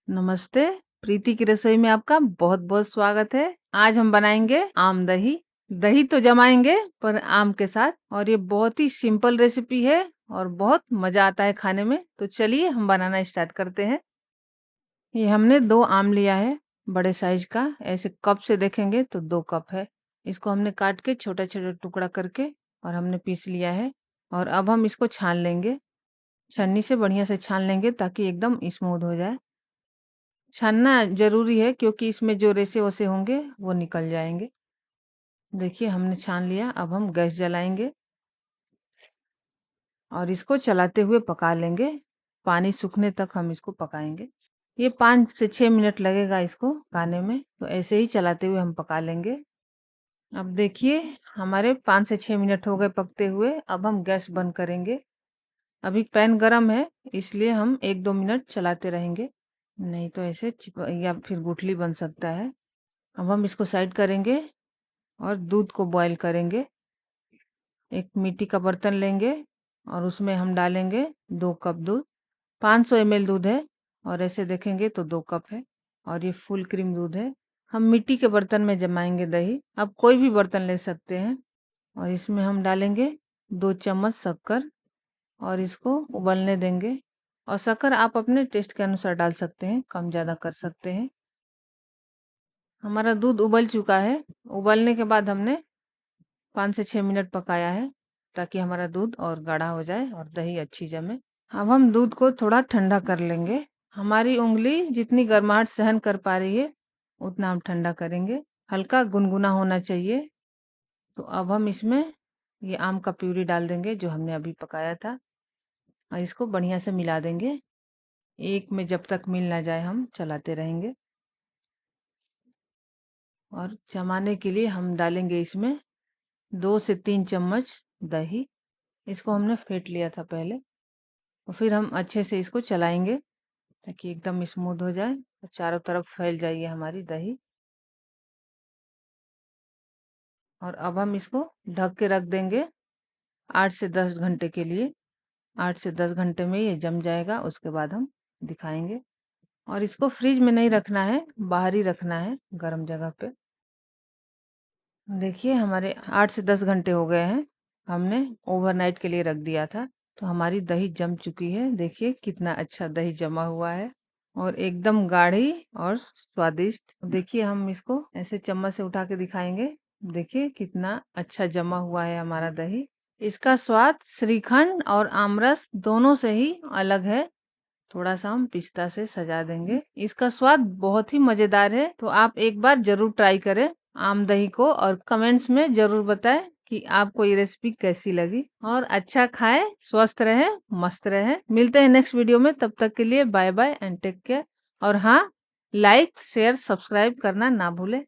नमस्ते। प्रीति की रसोई में आपका बहुत बहुत स्वागत है। आज हम बनाएंगे आम दही। दही तो जमाएंगे पर आम के साथ, और ये बहुत ही सिंपल रेसिपी है और बहुत मजा आता है खाने में। तो चलिए हम बनाना स्टार्ट करते हैं। ये हमने 2 आम लिया है, बड़े साइज का। ऐसे कप से देखेंगे तो 2 कप है। इसको हमने काट के छोटा छोटा टुकड़ा करके और हमने पीस लिया है। और अब हम इसको छान लेंगे। छन्नी से बढ़िया से छान लेंगे ताकि एकदम स्मूथ हो जाए। छानना ज़रूरी है क्योंकि इसमें जो रेसे-वसे होंगे वो निकल जाएँगे। देखिए हमने छान लिया, अब हम गैस जलाएँगे और इसको चलाते हुए पका लेंगे। पानी सूखने तक हम इसको पकाएँगे। ये 5 से 6 मिनट लगेगा इसको पकाने में, तो ऐसे ही चलाते हुए हम पका लेंगे। अब देखिए हमारे 5 से 6 मिनट हो गए पकते हुए, अब हम गैस बंद करेंगे। अभी पैन गरम है इसलिए हम 1-2 मिनट चलाते रहेंगे, नहीं तो ऐसे चिप या फिर गुठली बन सकता है। अब हम इसको साइड करेंगे और दूध को बॉईल करेंगे। एक मिट्टी का बर्तन लेंगे और उसमें हम डालेंगे 2 कप दूध। 500 ml दूध है और ऐसे देखेंगे तो 2 कप है और ये फुल क्रीम दूध है। हम मिट्टी के बर्तन में जमाएंगे दही। आप कोई भी बर्तन ले सकते हैं और इसमें हम डालेंगे 2 चम्मच शक्कर और इसको उबलने देंगे। और शक्कर आप अपने टेस्ट के अनुसार डाल सकते हैं, कम ज़्यादा कर सकते हैं। हमारा दूध उबल चुका है। उबलने के बाद हमने 5 से 6 मिनट पकाया है ताकि हमारा दूध और गाढ़ा हो जाए और दही अच्छी जमे। अब हम दूध को थोड़ा ठंडा कर लेंगे। हमारी उंगली जितनी गर्माहट सहन कर पा रही है उतना हम ठंडा करेंगे। हल्का गुनगुना होना चाहिए। तो अब हम इसमें ये आम का प्यूरी डाल देंगे जो हमने अभी पकाया था और इसको बढ़िया से मिला देंगे। एक में जब तक मिल ना जाए हम चलाते रहेंगे। और जमाने के लिए हम डालेंगे इसमें 2 से 3 चम्मच दही। इसको हमने फेंट लिया था पहले और फिर हम अच्छे से इसको चलाएंगे ताकि एकदम स्मूथ हो जाए और चारों तरफ फैल जाए हमारी दही। और अब हम इसको ढक के रख देंगे 8 से 10 घंटे के लिए। 8 से 10 घंटे में ये जम जाएगा, उसके बाद हम दिखाएंगे। और इसको फ्रिज में नहीं रखना है, बाहर ही रखना है गर्म जगह पे। देखिए हमारे 8 से 10 घंटे हो गए हैं, हमने ओवरनाइट के लिए रख दिया था। तो हमारी दही जम चुकी है। देखिए कितना अच्छा दही जमा हुआ है और एकदम गाढ़ी और स्वादिष्ट। देखिए हम इसको ऐसे चम्मच से उठा के दिखाएंगे। देखिए कितना अच्छा जमा हुआ है हमारा दही। इसका स्वाद श्रीखंड और आमरस दोनों से ही अलग है। थोड़ा सा हम पिस्ता से सजा देंगे। इसका स्वाद बहुत ही मजेदार है, तो आप एक बार जरूर ट्राई करें आम दही को और कमेंट्स में जरूर बताएं कि आपको ये रेसिपी कैसी लगी। और अच्छा खाएं, स्वस्थ रहे, मस्त रहे। मिलते हैं नेक्स्ट वीडियो में, तब तक के लिए bye bye and take care. और हाँ, लाइक शेयर सब्सक्राइब करना ना भूलें।